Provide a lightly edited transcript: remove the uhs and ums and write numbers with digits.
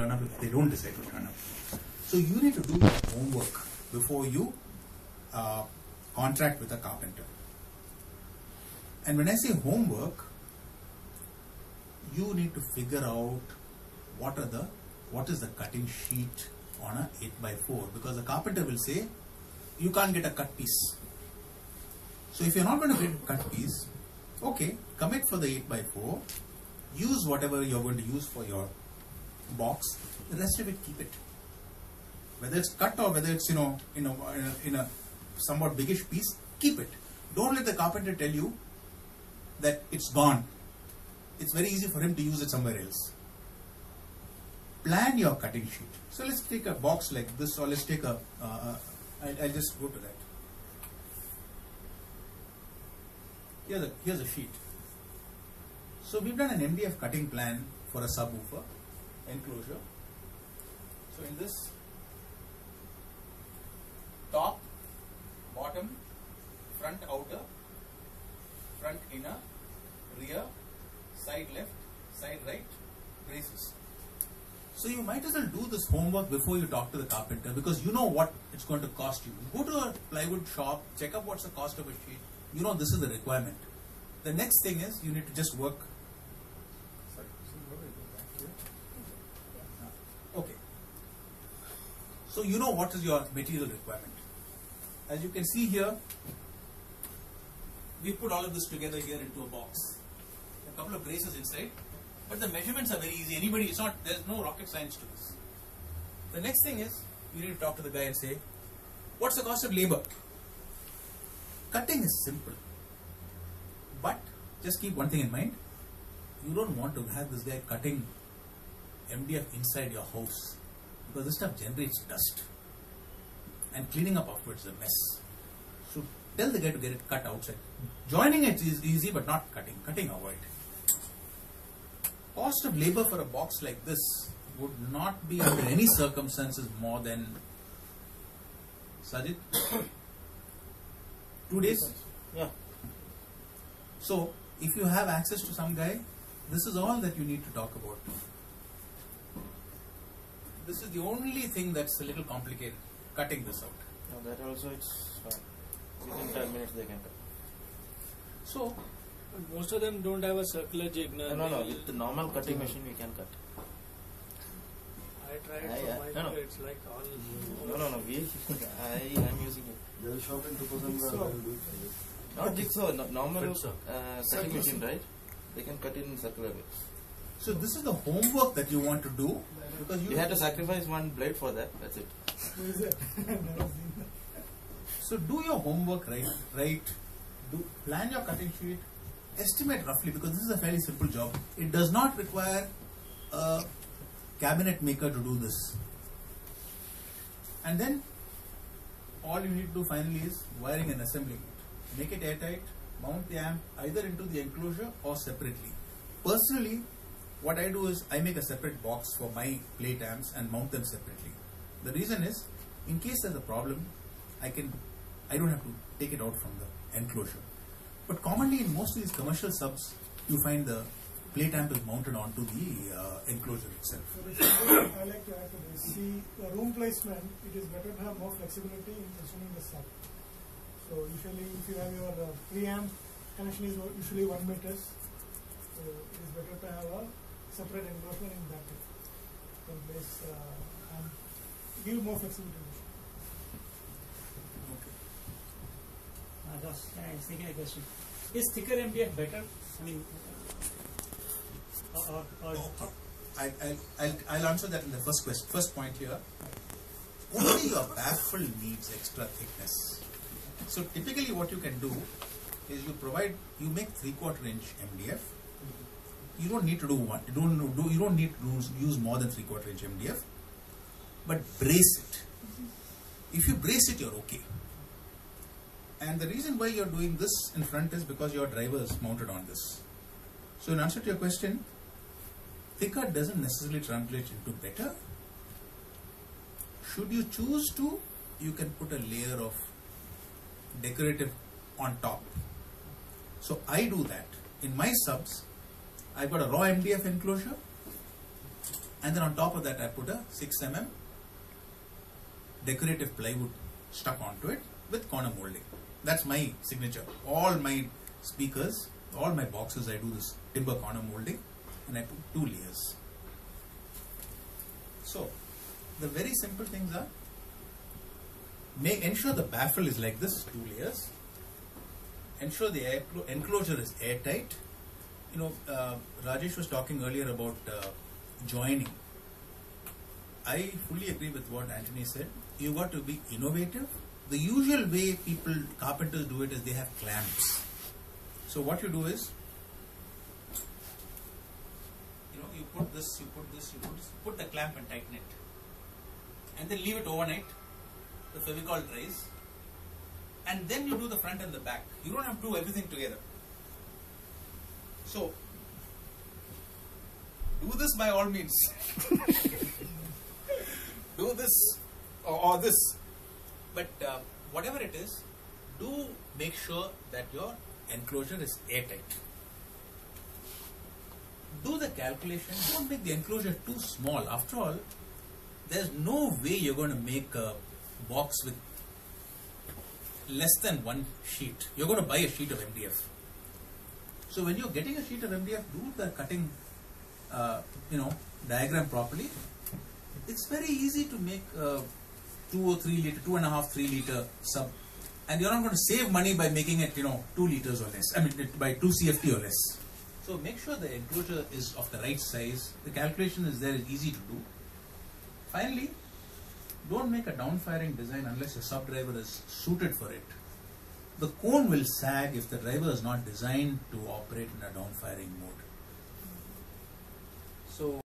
turn up if they don't decide to turn up. So you need to do your homework before you contract with a carpenter. And when I say homework, you need to figure out what is the cutting sheet on a 8x4, because the carpenter will say you can't get a cut piece. So if you're not going to get a cut piece, okay, commit for the 8x4, use whatever you're going to use for your box, the rest of it keep it. Whether it's cut or whether it's in a somewhat biggish piece, keep it. Don't let the carpenter tell you that it's gone. It's very easy for him to use it somewhere else. Plan your cutting sheet. So let's take a box like this, or let's take a, I'll just go to that. Here's a sheet. So we've done an MDF cutting plan for a subwoofer enclosure. So in this, top, bottom, front outer, front inner, rear, side left, side right, braces. So you might as well do this homework before you talk to the carpenter, because you know what it's going to cost you. Go to a plywood shop, check out what's the cost of a sheet. You know this is the requirement. The next thing is you need to just work. Sorry, okay. So you know what is your material requirement. As you can see here, we put all of this together here into a box. A couple of braces inside, but the measurements are very easy. There's no rocket science to this. The next thing is, you need to talk to the guy and say, what's the cost of labor? Cutting is simple, but just keep one thing in mind. You don't want to have this guy cutting MDF inside your house, because this stuff generates dust, and cleaning up afterwards is a mess. So tell the guy to get it cut outside. Joining it is easy, but not cutting. Cutting, avoid. Cost of labor for a box like this would not be under any circumstances more than, Sajid, 2 days? Yeah. So if you have access to some guy, this is all that you need to talk about. This is the only thing that's a little complicated, cutting this out. No, that also it's fine. Within 10 minutes they can cut. So most of them don't have a circular jig. No. With the normal cutting machine we can cut. I tried for my it's like all. No. I'm using it. They will shop in 2000. Not jigsaw, normal cutting machine, right? They can cut in circular way. So this is the homework that you want to do, because you have to sacrifice one blade for that. That's it. So do your homework right. Plan your cutting sheet. Estimate roughly, because this is a fairly simple job. It does not require a cabinet maker to do this. And then all you need to do finally is wiring and assembling it. Make it airtight, mount the amp either into the enclosure or separately. Personally, what I do is I make a separate box for my plate amps and mount them separately. The reason is, in case there's a problem, I don't have to take it out from the enclosure. But commonly in most of these commercial subs, you find the plate amp is mounted onto the enclosure itself. So I like to add to this. See, the room placement, it is better to have more flexibility in positioning the sub. So usually if you have your preamp connection is usually 1 meter. So it is better to have a separate enclosure in that way. In place and give more flexibility. I was thinking a question. Is thicker MDF better? I mean, I'll answer that in the first point here. Only your baffle needs extra thickness. So typically what you can do is you make 3/4 inch MDF. You don't need to do one. You don't need to use more than 3/4 inch MDF, but brace it. If you brace it, you're okay. And the reason why you're doing this in front is because your driver is mounted on this. So in answer to your question, thicker doesn't necessarily translate into better. Should you choose to, you can put a layer of decorative on top. So I do that. In my subs, I've got a raw MDF enclosure and then on top of that I put a 6 mm decorative plywood stuck onto it with corner molding. That's my signature. All my speakers, all my boxes, I do this timber corner molding, and I put 2 layers. So the very simple things are, ensure the baffle is like this, 2 layers. Ensure the enclosure is airtight. You know, Rajesh was talking earlier about joining. I fully agree with what Anthony said. You got to be innovative. The usual way carpenters do it is they have clamps. So what you do is, you put this, you put the clamp and tighten it, and then leave it overnight. The Fevicol dries, and then you do the front and the back. You don't have to do everything together. So do this by all means. Do this or this, but whatever it is, do make sure that your enclosure is airtight. Do the calculation. Don't make the enclosure too small. After all, there's no way you're going to make a box with less than 1 sheet. You're going to buy a sheet of MDF. So when you're getting a sheet of MDF, do the cutting diagram properly. It's very easy to make 2 or 3 liter, 2.5, 3 liter sub, and you're not going to save money by making it 2 liters or less. I mean by 2 CFT or less. So make sure the enclosure is of the right size. The calculation is there, it's easy to do. Finally, don't make a downfiring design unless your sub driver is suited for it. The cone will sag if the driver is not designed to operate in a downfiring mode. So